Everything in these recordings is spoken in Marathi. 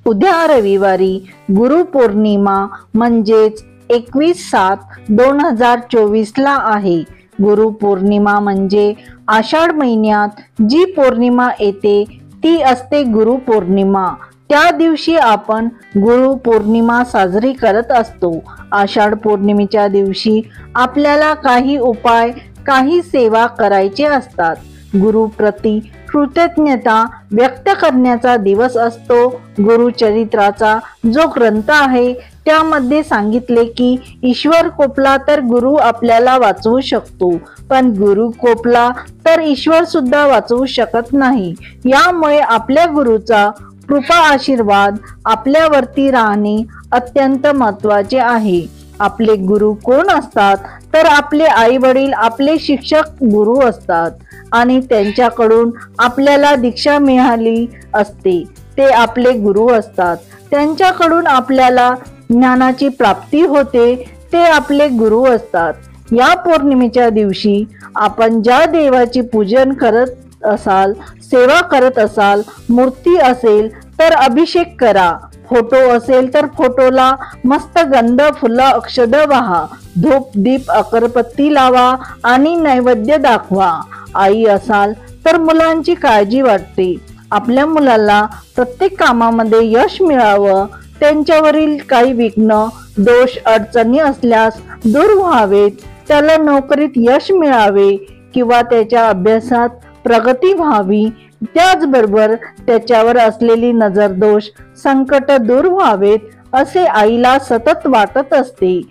उद्या रविवारी गुरुपौर्णिमा म्हणजेच 21/7/2024 ला आहे। गुरुपौर्णिमा म्हणजे आषाढ महिन्यात जी पौर्णिमा येते ती असते गुरुपौर्णिमा। त्या दिवशी आपण गुरुपौर्णिमा साजरी करत असतो। आषाढ पौर्णिमेच्या दिवशी आपल्याला काही उपाय, काही सेवा करायचे असतात। गुरुप्रती कृतज्ञता व्यक्त करण्याचा दिवस असतो। गुरुचरित्राचा जो ग्रंथ आहे त्यामध्ये सांगितले की ईश्वर कोपला तर गुरु आपल्याला वाचवू शकतो, पण गुरु कोपला तर ईश्वर सुद्धा वाचवू शकत नाही। यामुळे आपल्या गुरुचा कृपा आशीर्वाद आपल्यावरती राहणे अत्यंत महत्त्वाचे आहे। आपले गुरु कोण असतात तर आपले आई वडील, आपले शिक्षक गुरु असतात आणि त्यांच्याकडून आपल्याला दीक्षा मिळाली असते ते आपले गुरु असतात। त्यांच्याकडून आपल्याला ज्ञानाची प्राप्ती होते ते आपले गुरु असतात। या पौर्णिमेच्या दिवशी आपण ज्या देवाची पूजन करत असाल, सेवा करत असाल, मूर्ती असेल तर अभिषेक करा, फोटो असेल तर फोटोला मस्त गंध, फुलं, अक्षत वाहा, धूप, दीप, अगरबत्ती लावा आणि नैवेद्य दाखवा। आई असाल तर मुलांची काळजी वाटते। आपल्या मुलाला प्रत्येक कामामध्ये यश मिळावं, त्यांच्यावरील काही विघ्न, दोष, अडचणी असल्यास दूर व्हावेत, त्याला नोकरीत यश मिळावे किंवा त्याच्या अभ्यासात प्रगती व्हावी, त्याचबरोबर त्याच्यावर असलेली नजर दोष, संकट दूर व्हावेत असे आईला सतत वाटत असते।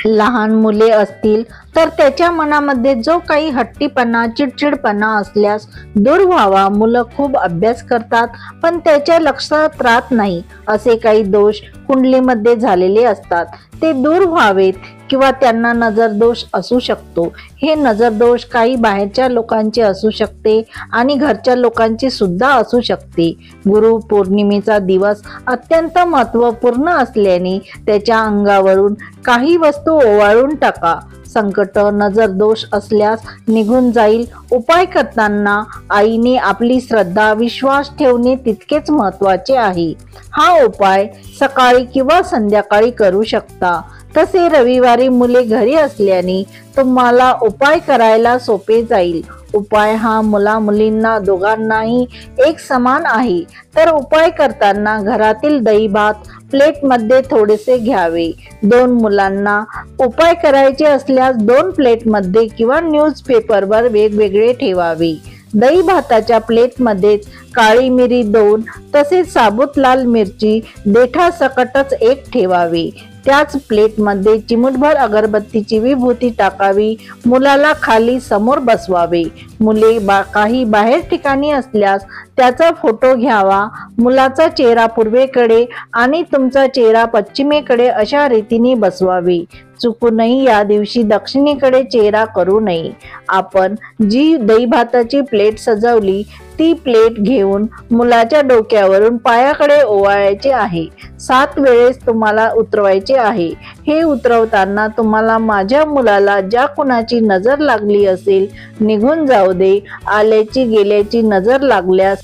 लहान मुले असतील तर त्याच्या मनामध्ये जो काही हट्टीपणा, चिडचिडपणा असल्यास दूर व्हावा। मुलं खूप अभ्यास करतात पण त्याच्या लक्षात राहत नाही, असे काही दोष कुंडलीमध्ये झालेले असतात, ते दूर व्हावेत किंवा त्यांना नजर दोष असू शकतो। हे नजर दोष काही बाहेरच्या लोकांचे असू शकते आणि घरच्या लोकांची सुद्धा असू शकते। गुरु पौर्णिमेचा दिवस अत्यंत महत्त्वपूर्ण असल्याने त्याच्या अंगावरून काही वस्तू ओवाळून टाका। संकट, नजर दोष असल्यास निघून जाईल। उपाय करताना आईने आपली श्रद्धा, विश्वास ठेवणे तितकेच महत्त्वाचे आहे। हा उपाय सकाळी किंवा संध्याकाळी करू शकता। तसे रविवारी मुले घरी असल्याने तुम्हाला उपाय करायला सोपे जाईल। उपाय हा मुला मुलींना दोघांनाही एक समान आहे, तर उपाय करताना घरातील दही भात प्लेटमध्ये थोडेसे घ्यावे। 2 मुलांना उपाय करायचे असल्यास 2 प्लेटमध्ये किंवा न्यूजपेपरवर वेगवेगळे ठेवावे। दही भाताच्या प्लेटमध्येच काळी मिरी 2 तसेच साबूत लाल मिरची देठासकटच 1 ठेवावे। त्याच प्लेटमध्ये चिमूटभर अगरबत्तीची विभूती टाकावी। मुलाला खाली समोर बसवावे। मुले काही बाहेर ठिकाणी असल्यास त्याचा फोटो घ्यावा। मुलाचा चेहरा पूर्वेकडे आणि तुमचा चेहरा पश्चिमेकडे अशा रीतीने बसवावे। चुकूनही या दिवशी दक्षिणेकडे चेहरा करू नये। आपण जी दही भाताची प्लेट सजवली ती प्लेट घेऊन मुलाच्या डोक्यावरून पायाकडे ओवाळायचे आहे। 7 वेळेस तुम्हाला उतरवायचे आहे। हे उतरवताना तुम्हाला माझ्या मुलाला ज्या कुणाची नजर लागली असेल निघून जाऊ दे, आल्याची गेल्याची नजर लागल्यास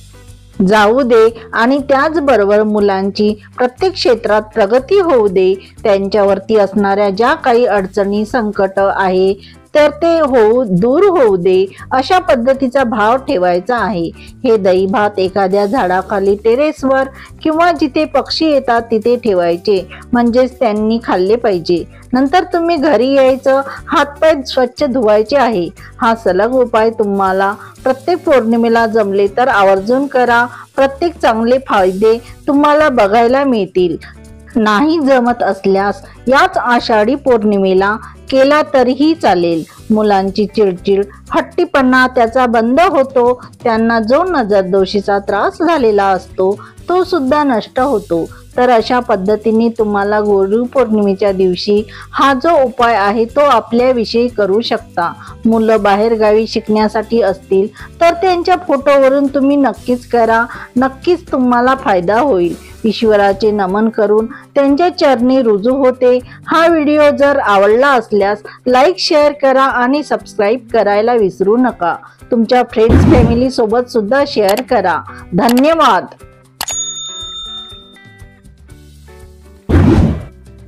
जाऊ दे आणि त्याचबरोबर मुलांची प्रत्येक क्षेत्रात प्रगती होऊ दे। त्यांच्यावरती असणाऱ्या ज्या काही अडचणी, संकट आहे तर ते दूर होऊ दे, अशा पद्धतीचा भाव ठेवायचा आहे। हे दही भात एखाद्या झाडाखाली, टेरेसवर किंवा जिथे पक्षी येतात तिथे ठेवायचे, म्हणजेच त्यांनी खाल्ले पाहिजे। नंतर तुम्ही घरी यायचं, हातपाय स्वच्छ धुवायचे आहे। हा सलग उपाय तुम्हाला प्रत्येक पौर्णिमेला जमले तर आवर्जून करा। प्रत्येक चांगले फायदे तुम्हाला बघायला मिळतील। नाही जमत असल्यास याच आषाढी पौर्णिमेला केला तरीही चालेल। मुलांची चिडचिड, हट्टीपणा त्याचा बंद होतो। त्यांना जो नजर दोषीचा त्रास झालेला असतो तो सुद्धा नष्ट होतो। तर अशा पद्धतीने तुम्हाला गुरुपौर्णिमेच्या दिवशी हा जो उपाय आहे तो आपल्याविषयी करू शकता। मुलं बाहेर गावी शिकण्यासाठी असतील तर त्यांच्या फोटोवरून तुम्ही नक्कीच करा, नक्कीच तुम्हाला फायदा होईल। ईश्वराचे नमन करून त्यांच्या चरणी रुजू होते। हा व्हिडिओ जर आवडला असल्यास लाईक, शेअर करा आणि सबस्क्राईब करायला विसरू नका। तुमच्या फ्रेंड्स, फॅमिली सोबत सुद्धा शेअर करा। धन्यवाद।